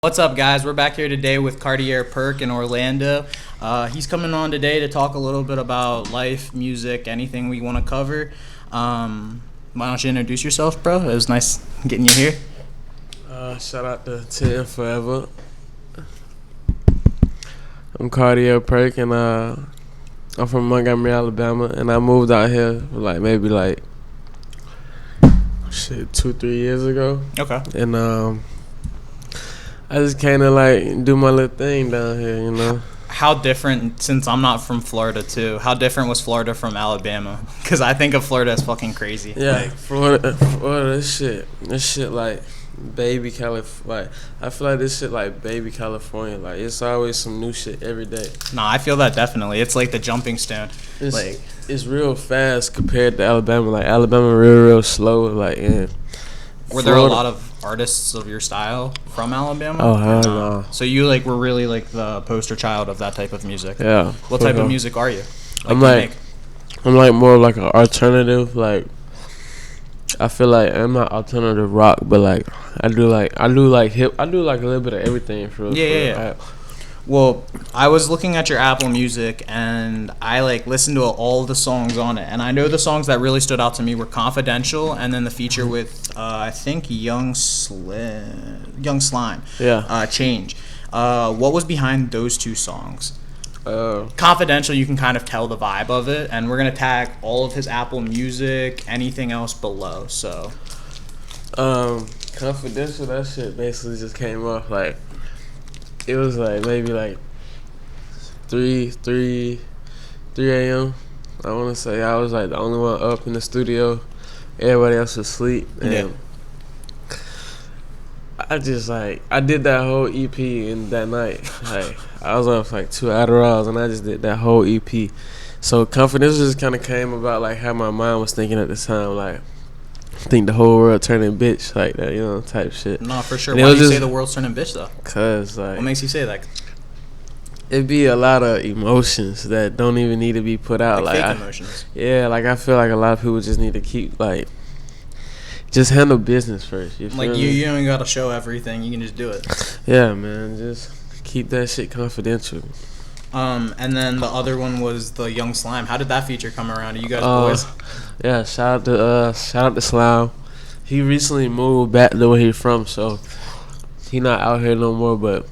What's up, guys? We're back here today with Cartier Perk in Orlando. He's coming on today to talk a little bit about life, music, anything we want to cover. Why don't you introduce yourself, bro? It was nice getting you here. Shout out to 10 Forever. I'm Cartier Perk, and I'm from Montgomery, Alabama, and I moved out here maybe 2-3 years ago. Okay. And I just kind of do my little thing down here, you know. How different, since I'm not from Florida too, how different was Florida from Alabama? Because I think of Florida as fucking crazy. Yeah, Florida, this shit like baby California. I feel like this shit like baby California. Like, it's always some new shit every day. No, I feel that definitely. It's like the jumping stone. It's real fast compared to Alabama. Like, Alabama real slow. Were there a lot of artists of your style from Alabama? Oh, hell no. So you were really the poster child of that type of music. Yeah. What type of music are you? I'm more like an alternative. I feel like I'm not alternative rock, but I do hip. I do a little bit of everything for real. Yeah. Well, I was looking at your Apple Music, and I listened to all the songs on it, and I know the songs that really stood out to me were "Confidential" and then the feature with I think Young Slime. Yeah. Change. What was behind those two songs? Confidential, you can kind of tell the vibe of it, and we're gonna tag all of his Apple Music, anything else below. So, Confidential, that shit basically just came off it was maybe 3 a.m. I want to say I was the only one up in the studio. Everybody else was asleep. And I just I did that whole EP in that night. I was off 2 Adderalls, and I just did that whole EP. So Confidential just kind of came about how my mind was thinking at the time. I think the whole world turning bitch like that, you know, type shit. No, for sure. Why do you say the world's turning bitch though? Cause what makes you say that? It be a lot of emotions that don't even need to be put out. Fake emotions. Yeah, I feel a lot of people just need to keep just handle business first. You don't even gotta show everything. You can just do it. Yeah, man. Just keep that shit confidential. And then the other one was the Young Slime. How did that feature come around? Are you guys boys? Yeah, shout out to Slime. He recently moved back to where he's from, so he not out here no more. But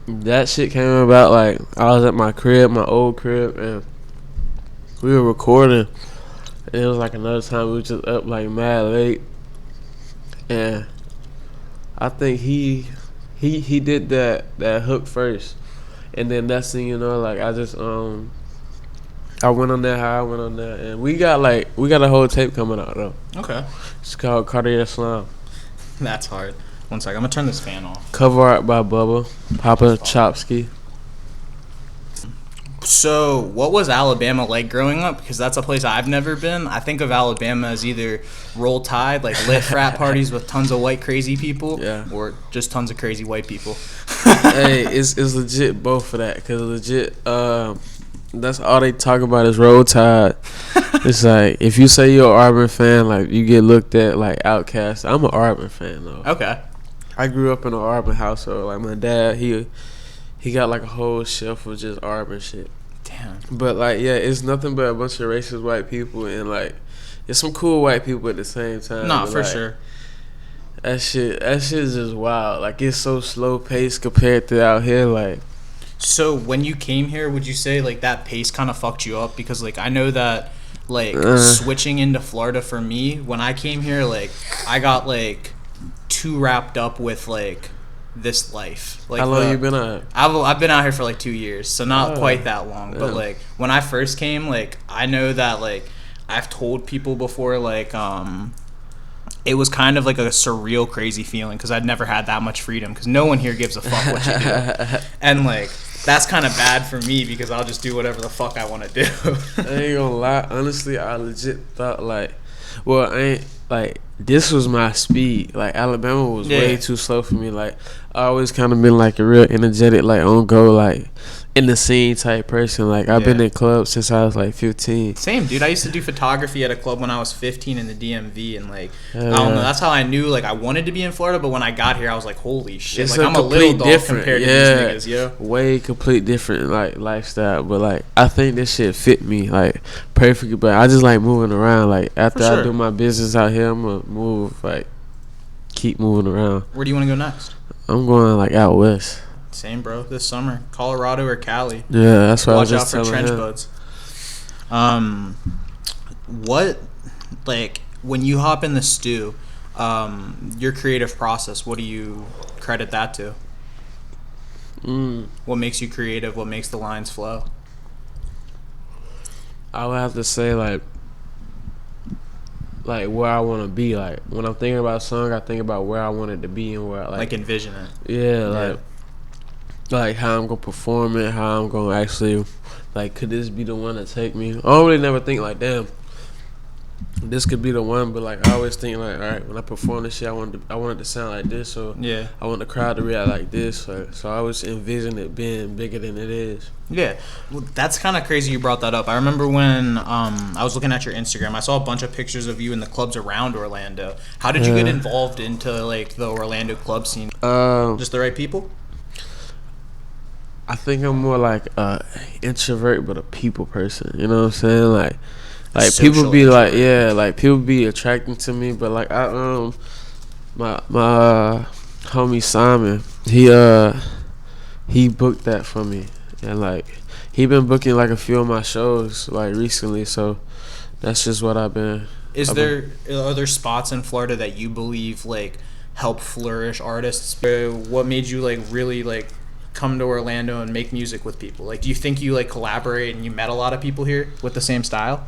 that shit came about I was at my old crib, and we were recording. And it was another time we were just up mad late, and I think he did that hook first. And then that's thing, you know, I just I went on there, and we got a whole tape coming out though. Okay. It's called Cartier Slime. That's hard. One second, I'm gonna turn this fan off. Cover art by Bubba, Papa Chopsky. So, what was Alabama like growing up? Because that's a place I've never been. I think of Alabama as either Roll Tide, lit frat parties with tons of white crazy people, or just tons of crazy white people. Hey, it's legit both for that, because legit, that's all they talk about is Roll Tide. It's if you say you're an Auburn fan, you get looked at like outcast. I'm an Auburn fan though. Okay. I grew up in an Auburn household. My dad, he got a whole shelf of just Auburn shit. Damn. But it's nothing but a bunch of racist white people, and it's some cool white people at the same time. Nah, for sure. That shit is just wild. It's so slow paced compared to out here. So when you came here, would you say that pace kind of fucked you up? Because I know that switching into Florida for me, when I came here, I got too wrapped up with this life. How long you been out? I've been out here for 2 years, so not quite that long. Yeah. But when I first came, I know that I've told people before it was kind of a surreal, crazy feeling because I'd never had that much freedom because no one here gives a fuck what you do, and that's kind of bad for me because I'll just do whatever the fuck I want to do. I ain't gonna lie, honestly, I legit thought this was my speed. Alabama was way too slow for me. I always kind of been like a real energetic, like on go, like in the scene type person. Like I've been in clubs since I was like 15. Same, dude. I used to do photography at a club when I was 15 in the DMV, and like I don't know. That's how I knew like I wanted to be in Florida. But when I got here, I was like, holy shit! It's like I'm a little dog compared to these niggas, way complete different like lifestyle. But like I think this shit fit me like perfectly. But I just like moving around. Like after I do my business out here, I'm gonna move like keep moving around. Where do you want to go next? I'm going like out west. Same, bro. This summer, Colorado or Cali. Yeah, that's what I was just telling him. Watch out for trench buds. What, like, when you hop in the stew, your creative process, what do you credit that to? What makes you creative? What makes the lines flow? I would have to say like where I want to be. Like when I'm thinking about a song, I think about where I want it to be and where like envision it. Yeah, like how I'm gonna perform it, how I'm gonna actually like could this be the one to take me? I don't really never think like damn, this could be the one, but like I always think like all right, when I perform this shit, I want it to sound like this, or I want the crowd to react like this. So I always envision it being bigger than it is. Yeah, well, that's kind of crazy you brought that up. I remember when I was looking at your Instagram, I saw a bunch of pictures of you in the clubs around Orlando. How did you get involved into like the Orlando club scene? Just the right people? I think I'm more like a introvert but a people person. You know what I'm saying? Like people be introvert. Like people be attracting to me, but like my homie Simon, he booked that for me, and like he been booking like a few of my shows like recently, so that's just what I've been. Are there spots in Florida that you believe like help flourish artists? What made you like really like come to Orlando and make music with people? Like, do you think you like collaborate and you met a lot of people here with the same style?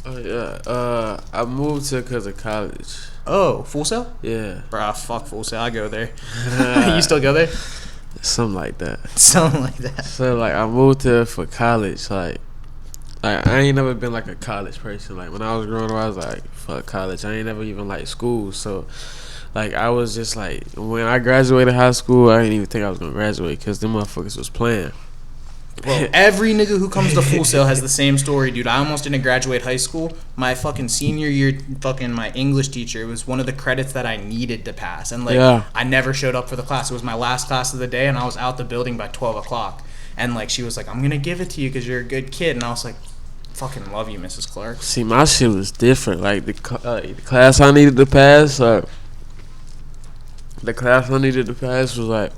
Oh yeah, I moved here because of college. Oh, Full Sail? Yeah. Bruh, fuck Full Sail. I go there. You still go there? Something like that. Something like that. So like I moved here for college. Like I ain't never been like a college person. Like when I was growing up, I was like, fuck college. I ain't never even like school. So like I was just like, when I graduated high school, I didn't even think I was gonna graduate because them motherfuckers was playing. Bro, every nigga who comes to Full Sail has the same story, dude. I almost didn't graduate high school. My fucking senior year, my English teacher, it was one of the credits that I needed to pass. And, like, I never showed up for the class. It was my last class of the day, and I was out the building by 12 o'clock. And, like, she was like, I'm going to give it to you because you're a good kid. And I was like, fucking love you, Mrs. Clark. See, my shit was different. Like, the class I needed to pass, the class I needed to pass was, like,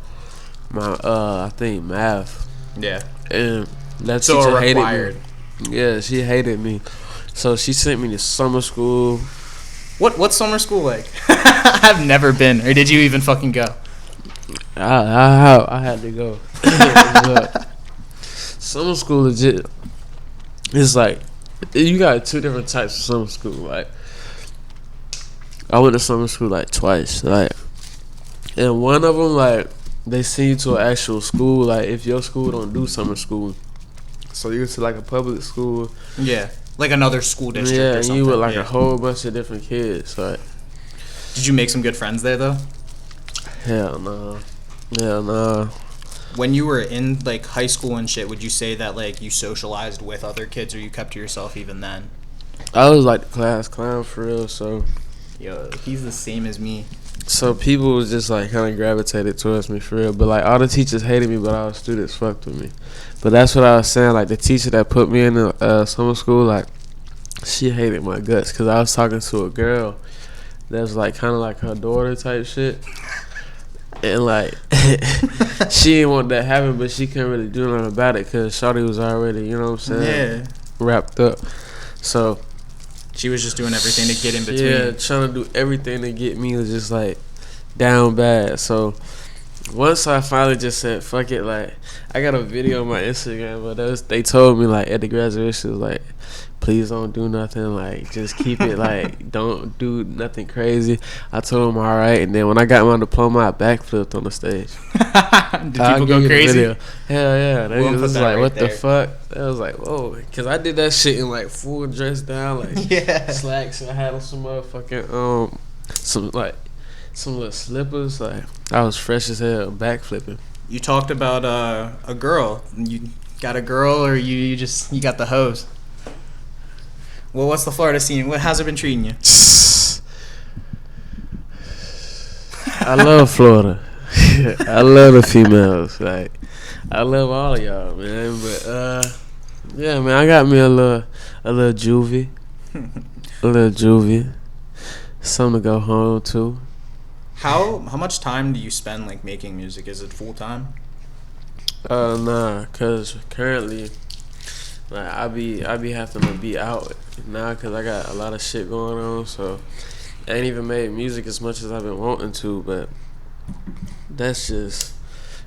my, I think, math. Yeah. And that teacher hated me. Yeah, she hated me. So she sent me to summer school. What's summer school like? I've never been. Or did you even fucking go? I had to go. Summer school legit. It's like you got two different types of summer school. Like I went to summer school like twice. Like, and one of them like, they send you to an actual school, like if your school don't do summer school, so you're to like a public school. Yeah, like another school district. Yeah, or something. And you with like a whole bunch of different kids. Like, did you make some good friends there though? Hell no. When you were in like high school and shit, would you say that like you socialized with other kids, or you kept to yourself even then? I was like the class clown for real, so. Yo, he's the same as me. So people was just like kind of gravitated towards me for real, but like all the teachers hated me, but all the students fucked with me. But that's what I was saying. Like the teacher that put me in the summer school, like she hated my guts because I was talking to a girl that's like kind of like her daughter type shit, and like she didn't want that happen, but she couldn't really do nothing about it because Shawty was already, you know what I'm saying, wrapped up. So. She was just doing everything to get in between. Yeah, trying to do everything to get me was just like down bad. So once I finally just said fuck it, like I got a video on my Instagram, but they told me like at the graduation, like please don't do nothing, like just keep it like don't do nothing crazy. I told them alright, and then when I got my diploma, I backflipped on the stage. Did people go crazy? Hell yeah, they was like right what there. The fuck? I was like whoa, because I did that shit in like full dress down, like slacks. I had on some motherfucking some little slippers. Like I was fresh as hell, backflipping. You talked about a girl. You got a girl, or you got the hose? Well, what's the Florida scene? How's it been treating you? I love Florida. I love the females. Like I love all of y'all, man. But yeah, man, I got me a little juvie, something to go home to. How much time do you spend like making music? Is it full time? Nah, cause currently, like I be having to be out now, cause I got a lot of shit going on. So I ain't even made music as much as I've been wanting to, but that's just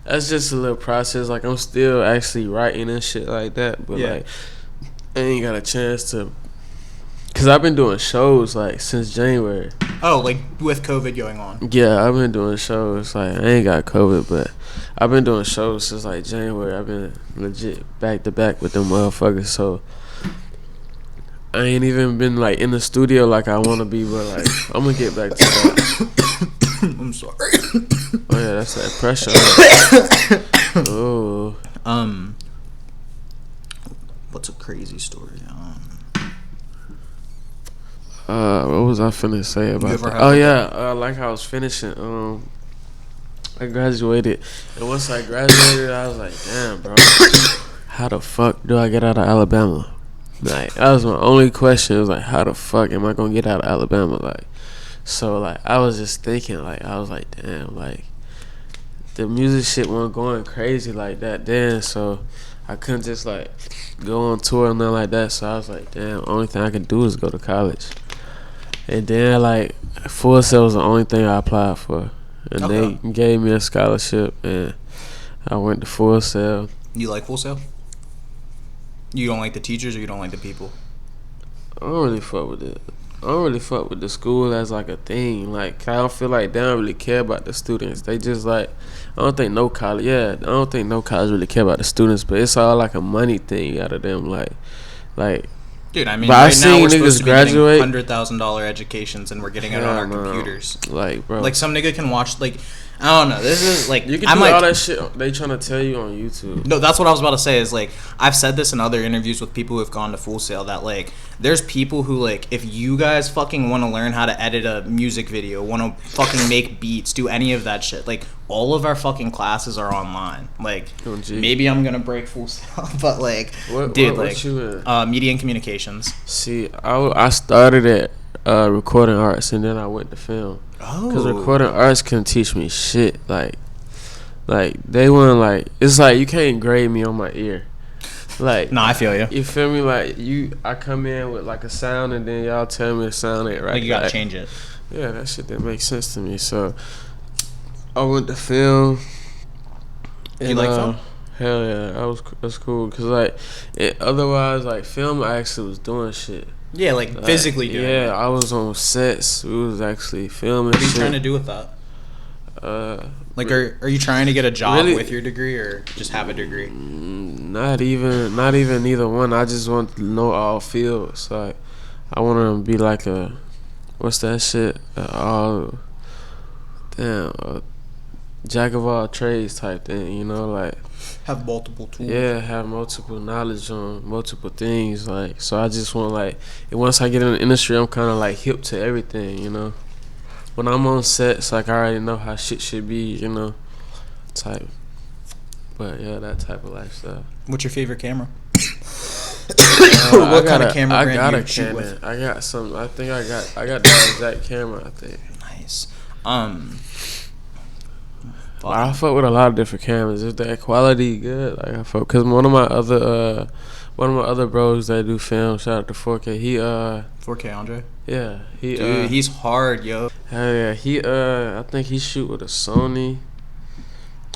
a little process. Like I'm still actually writing and shit like that, but like I ain't got a chance to. Cause I've been doing shows like since January. Oh, like with COVID going on. Yeah, I've been doing shows. Like I ain't got COVID, but I've been doing shows since like January. I've been legit back to back with them motherfuckers. So I ain't even been like in the studio like I want to be, but like I'm gonna get back to that. I'm sorry. Oh yeah, that's that pressure. Oh. What's a crazy story? What was I finna say about that? Oh yeah, like I was finishing. I graduated, and once I graduated, I was like, damn, bro, how the fuck do I get out of Alabama? Like that was my only question. It was like, how the fuck am I gonna get out of Alabama? Like, so like I was just thinking, like I was like, damn, like the music shit wasn't going crazy like that then, so I couldn't just like go on tour and nothing like that. So I was like, damn, only thing I can do is go to college. And then like Full Sail was the only thing I applied for, and they gave me a scholarship, and I went to Full Sail. You like Full Sail? You don't like the teachers, or you don't like the people? I don't really fuck with it. I don't really fuck with the school as like a thing. Like I don't feel like they don't really care about the students. They just like I don't think no college really care about the students, but it's all like a money thing out of them. Like. Dude, I mean, but right I now we're niggas supposed to be graduate getting $100,000 educations, and we're getting it on our computers. Like, bro, like some nigga can watch. Like, I don't know. This is like you can do all that shit they trying to tell you on YouTube. No, that's what I was about to say. Is like I've said this in other interviews with people who have gone to Full Sail that like there's people who like if you guys fucking want to learn how to edit a music video, want to fucking make beats, do any of that shit, like all of our fucking classes are online. Like maybe I'm gonna break Full Sail, but like what you in? Media and communications. See, I started at recording arts, and then I went to film. Because recording arts couldn't teach me shit. Like they weren't like, it's like you can't grade me on my ear. Like, no, I feel you. You feel me? Like I come in with like a sound, and then y'all tell me the sound ain't right. Like you gotta change it. Yeah, that shit didn't make sense to me. So I went to film. You like film? Hell yeah, that's cool. Cause like otherwise, like film, I actually was doing shit. Yeah, like physically doing it. Yeah, I was on sets. We was actually filming. What are you trying to do with that? Like, are you trying to get a job with your degree, or just have a degree? Not even either one. I just want to know all fields. Like, I want to be like a, what's that shit? Jack of all trades type thing. You know, like. Have multiple tools. Yeah, have multiple knowledge on multiple things. Like, so I just want like, once I get in the industry, I'm kind of like hip to everything. You know, when I'm on sets, like I already know how shit should be. You know, type. But yeah, that type of lifestyle. What's your favorite camera? What kind of camera brand do you shoot with? I got some. I think I got that exact camera. I think. Nice. I fuck with a lot of different cameras. If that quality good, like I fuck. Cause one of my other bros that do film, shout out to 4K. He 4K Andre. Yeah, dude, he's hard, yo. Hell yeah, he I think he shoot with a Sony.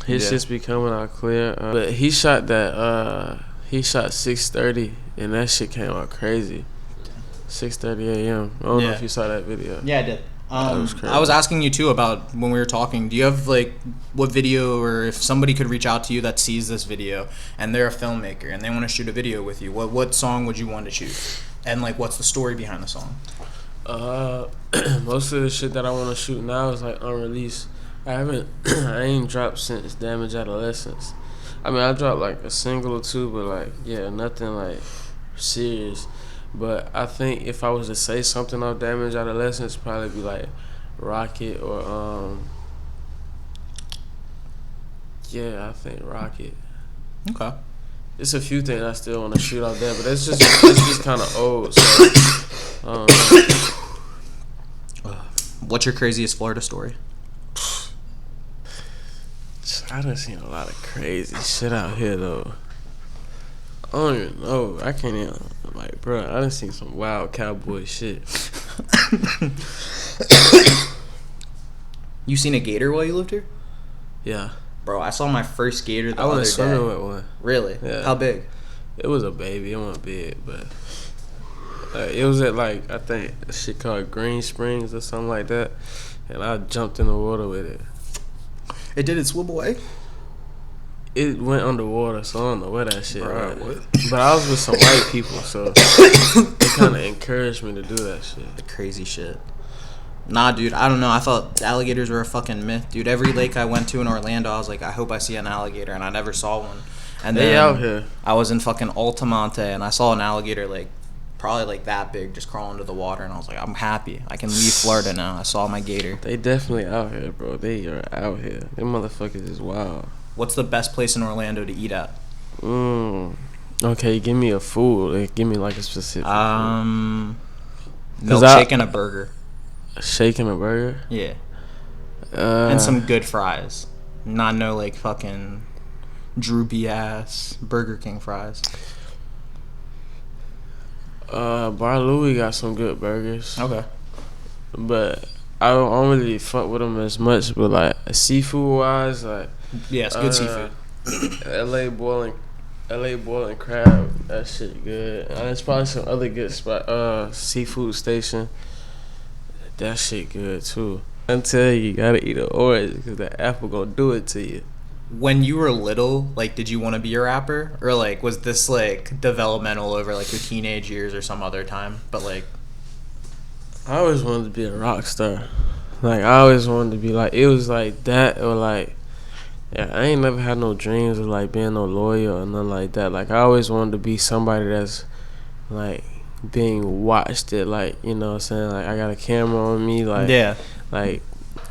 His shit's be coming out clear, but he shot 6:30, and that shit came out crazy. 6:30 a.m. I don't know if you saw that video. Yeah, I did. I was asking you too about when we were talking. Do you have like what video, or if somebody could reach out to you that sees this video and they're a filmmaker and they want to shoot a video with you, what song would you want to shoot, and like what's the story behind the song? Most of the shit that I want to shoot now is like unreleased. I ain't dropped since Damage Adolescence. I mean, I dropped like a single or two, but like, yeah, nothing like serious. But I think if I was to say something off Damage Adolescence, probably be like Rocket or yeah, I think Rocket. Okay. It's a few things I still want to shoot out there, but it's just kind of old. So I don't know. What's your craziest Florida story? I done seen a lot of crazy shit out here though. I don't even know. I can't even, like, bro. I done seen some wild cowboy shit. You seen a gator while you lived here? Yeah. Bro, I saw my first gator the I other went day. swimming with one. Really? Yeah. How big? It was a baby. It wasn't big, but it was at like I think a shit called Green Springs or something like that, and I jumped in the water with it. It did it swim away? It went underwater, so I don't know where that shit Bro, went. But I was with some white people, so they kind of encouraged me to do that shit. The crazy shit. Nah, dude, I don't know. I thought alligators were a fucking myth, dude. Every lake I went to in Orlando, I was like, I hope I see an alligator, and I never saw one. And They then out here. I was in fucking Altamonte, and I saw an alligator like probably like that big, just crawling into the water, and I was like, I'm happy. I can leave Florida now. I saw my gator. They definitely out here, bro. They are out here. Them motherfuckers is wild. What's the best place in Orlando to eat at? Okay, give me a food. Like, give me like a specific Milkshake and a burger. Shake and a burger? Yeah. And some good fries. Not no like fucking droopy ass Burger King fries. Bar Louie got some good burgers. Okay. But I don't really fuck with them as much. But like seafood wise, like Yeah, it's good seafood. LA boiling crab, that shit good. And there's probably some other good spot. Seafood station, that shit good too. Until you gotta eat an orange because the apple gonna do it to you. When you were little, like, did you want to be a rapper, or like was this like developmental over like your teenage years or some other time? But like, I always wanted to be a rock star. Like I always wanted to be like, it was like that or like, yeah, I ain't never had no dreams of like being no lawyer or nothing like that. Like I always wanted to be somebody that's like being watched at, like, you know what I'm saying, like I got a camera on me, like, yeah, like,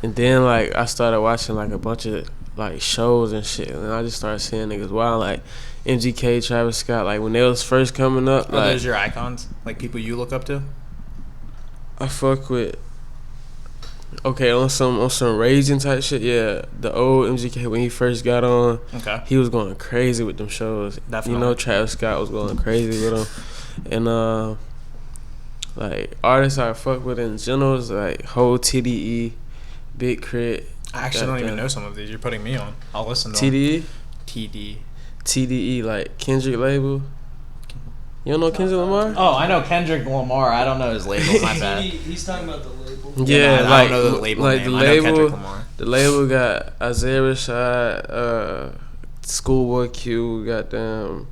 and then like I started watching like a bunch of like shows and shit, and I just started seeing niggas wild, like MGK, Travis Scott, like when they was first coming up. Are those your icons? Like people you look up to? I fuck with. Okay, on some raging type shit, yeah. The old MGK when he first got on, Okay. he was going crazy with them shows. Definitely. You know, Travis Scott was going crazy with them, and like artists I fuck with in general is like whole TDE, Big Crit. I actually don't even know some of these. You're putting me on. I'll listen to TDE, TD. TDE, like Kendrick label. You don't know Kendrick Lamar? Oh, I know Kendrick Lamar. I don't know his label. My bad. He's talking about the label. Yeah, no, I like don't know the label like name. the I know Kendrick label. Lamar. The label got Isaiah Rashad, Schoolboy Q, goddamn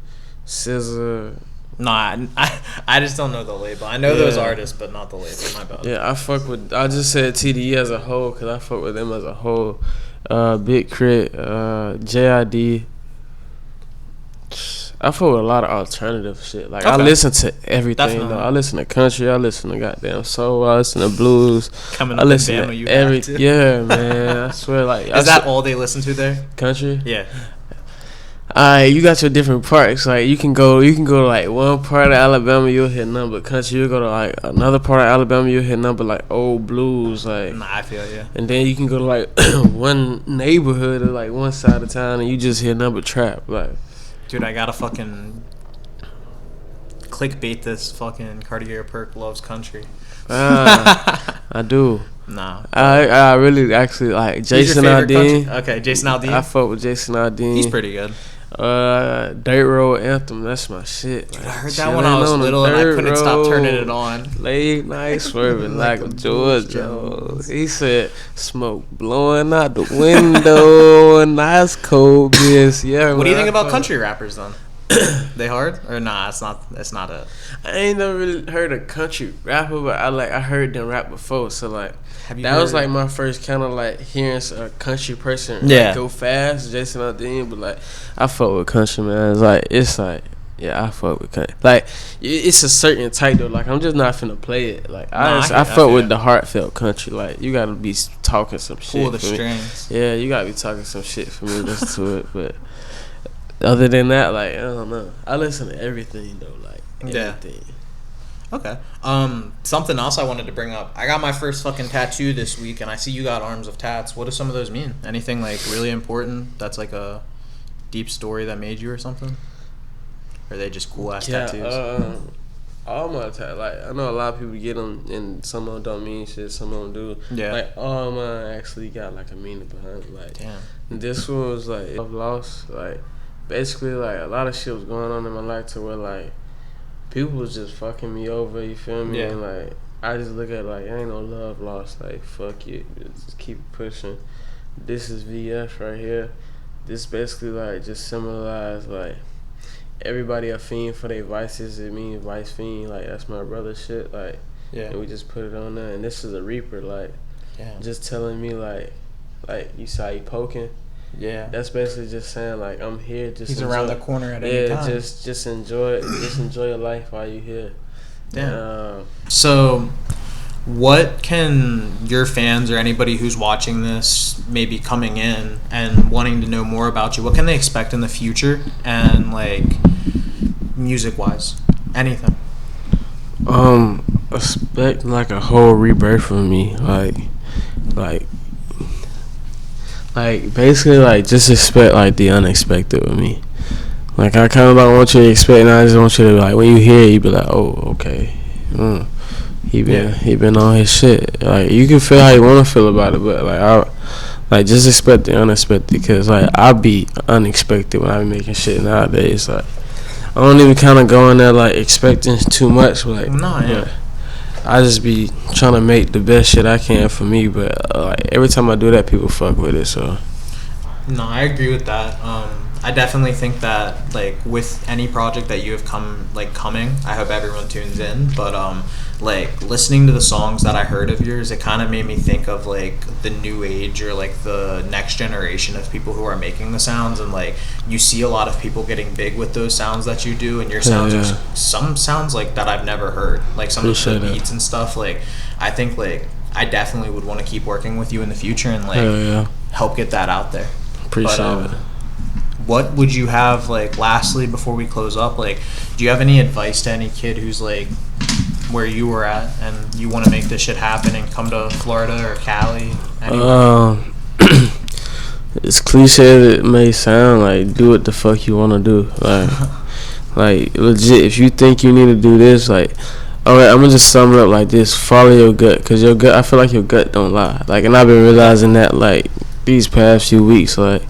SZA. No, I just don't know the label. I know those artists, but not the label. My bad. Yeah, I fuck with. I just said TDE as a whole because I fuck with them as a whole. Big Crit, JID. I fuck with a lot of alternative shit. Like I listen to everything. Definitely. Though. I listen to country. I listen to goddamn soul. I listen to blues. Coming I up in listen Bama, to you every. have to. Yeah, man. I swear, like Is that all they listen to there? country? Yeah. Alright, you got your different parts. Like you can go to like one part of Alabama, you'll hit nothing but country. You'll go to like another part of Alabama, you'll hit nothing but like old blues, like. Nah, I feel you. And then you can go to like one neighborhood or like one side of town, and you just hear nothing but trap, like. Dude, I gotta fucking clickbait this fucking Cartier Perk loves country. I do. Nah. I really actually like Who's your Jason favorite Aldean. country? Okay, Jason Aldean. I fuck with Jason Aldean. He's pretty good. Dirt Road Anthem, that's my shit. Dude, Like, I heard that when I was little and I couldn't stop turning it on. Late night swerving like a Georgia. He said, smoke blowing out the window, a nice cold beer. Yeah. What do you think about country rappers then? They hard or nah? It's not. It's not a. I ain't never really heard a country rapper, but I heard them rap before. So like that was like my first kind of like hearing a country person like, go fast, Jason Aldean. But like I fuck with country, man. It's like yeah, I fuck with country. Like it's a certain type though. Like I'm just not finna play it. Like I fuck with the heartfelt country. Like you gotta be talking some shit. Pull the strings. Yeah, you gotta be talking some shit for me to listen to it. But other than that, like I don't know. I listen to everything though. Like everything. Okay. Something else I wanted to bring up. I got my first fucking tattoo this week, and I see you got arms of tats. What do some of those mean? Anything like really important? That's like a deep story that made you or something? Or are they just cool ass tattoos? All my tattoos, like I know a lot of people get them, and some of them don't mean shit. Some of them do. Yeah. Like all mine actually got like a meaning behind it. Like damn. This one was like I've lost. Like basically like a lot of shit was going on in my life to where like people was just fucking me over. You feel me? Yeah. And like I just look at it like ain't no love lost. Like fuck it, just keep pushing. This is VF right here. This basically like just symbolize like. Everybody a fiend for their vices. It means vice fiend. Like that's my brother shit. Like yeah. And we just put it on there. And this is a reaper. Like just telling me like you saw you poking. Yeah. That's basically just saying like I'm here. Just he's around the corner at any time. Just enjoy it. Just enjoy your life while you here. Yeah. So, what can your fans or anybody who's watching this, maybe coming in and wanting to know more about you, what can they expect in the future and like music wise? Anything. Expect like a whole rebirth from me. Like basically like just expect like the unexpected with me. Like I kind of like want you to expect, and I just want you to like when you hear it, you be like, oh okay. He been on his shit. Like you can feel how you want to feel about it, but like just expect the unexpected, because like I be unexpected when I be making shit nowadays. Like I don't even kind of go in there like expecting too much. Like I just be trying to make the best shit I can for me. But like every time I do that, people fuck with it. So no, I agree with that. I definitely think that like with any project that you have coming, I hope everyone tunes in. But like listening to the songs that I heard of yours, it kind of made me think of like the new age or like the next generation of people who are making the sounds, and like you see a lot of people getting big with those sounds that you do, and your sounds are some sounds like that I've never heard, like some of the beats and stuff. Like I think like I definitely would want to keep working with you in the future and like help get that out there. Appreciate it. What would you have, like, lastly, before we close up, like, do you have any advice to any kid who's, like, where you were at and you want to make this shit happen and come to Florida or Cali? It's cliche as it may sound, like, do what the fuck you want to do. Like, legit, if you think you need to do this, like, alright, I'm going to just sum it up like this. Follow your gut, because your gut, I feel like your gut don't lie. Like, and I've been realizing that, like, these past few weeks, like,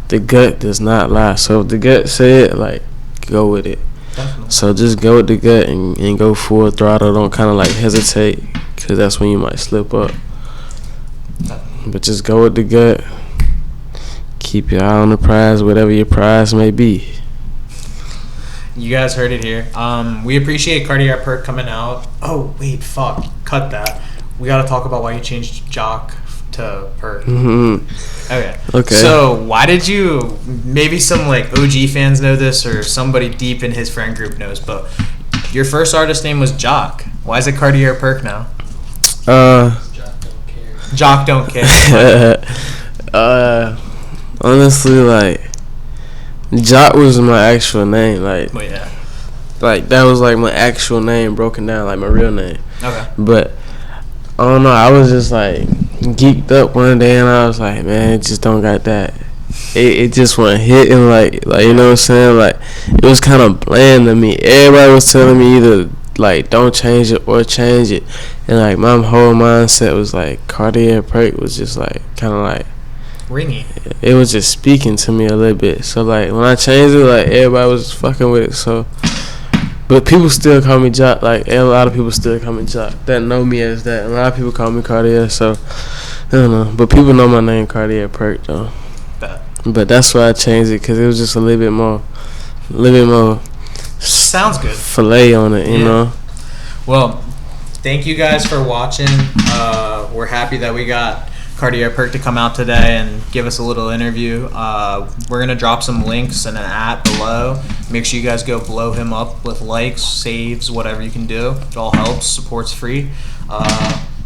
the gut does not lie. So if the gut say it, like, go with it. Definitely. So just go with the gut and go full throttle. Don't kind of like hesitate, because that's when you might slip up. Definitely. But just go with the gut. Keep your eye on the prize, whatever your prize may be. You guys heard it here. We appreciate Cartier Perk coming out. Oh, wait, fuck. Cut that. We got to talk about why you changed Jock to Perk. Okay. So why did you? Maybe some like OG fans know this, or somebody deep in his friend group knows. But your first artist name was Jock. Why is it Cartier Perk now? Jock don't care. Honestly, like Jock was my actual name. Like, like that was like my actual name broken down, like my real name. Okay. But I don't know, I was just like geeked up one day and I was like, man, it just don't got that. It just wasn't hitting like you know what I'm saying? Like it was kind of bland to me. Everybody was telling me either like don't change it or change it, and like my whole mindset was like Cartier Perk was just like kind of like ringy. It was just speaking to me a little bit. So like when I changed it, like everybody was fucking with it. So. But people still call me Jock. Like a lot of people still call me Jock that know me as that. And a lot of people call me Cartier. So I don't know. But people know my name Cartier Perk though. But that's why I changed it, because it was just a little bit more little bit more. Sounds good. Filet on it, you know. Well, thank you guys for watching. We're happy that we got Cartier Perk to come out today and give us a little interview. We're going to drop some links and an @ below. Make sure you guys go blow him up with likes, saves, whatever you can do. It all helps. Support's free.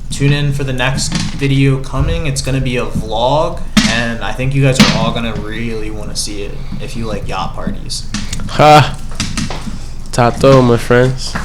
Tune in for the next video coming. It's going to be a vlog, and I think you guys are all going to really want to see it if you like yacht parties. Ha! Tato, my friends.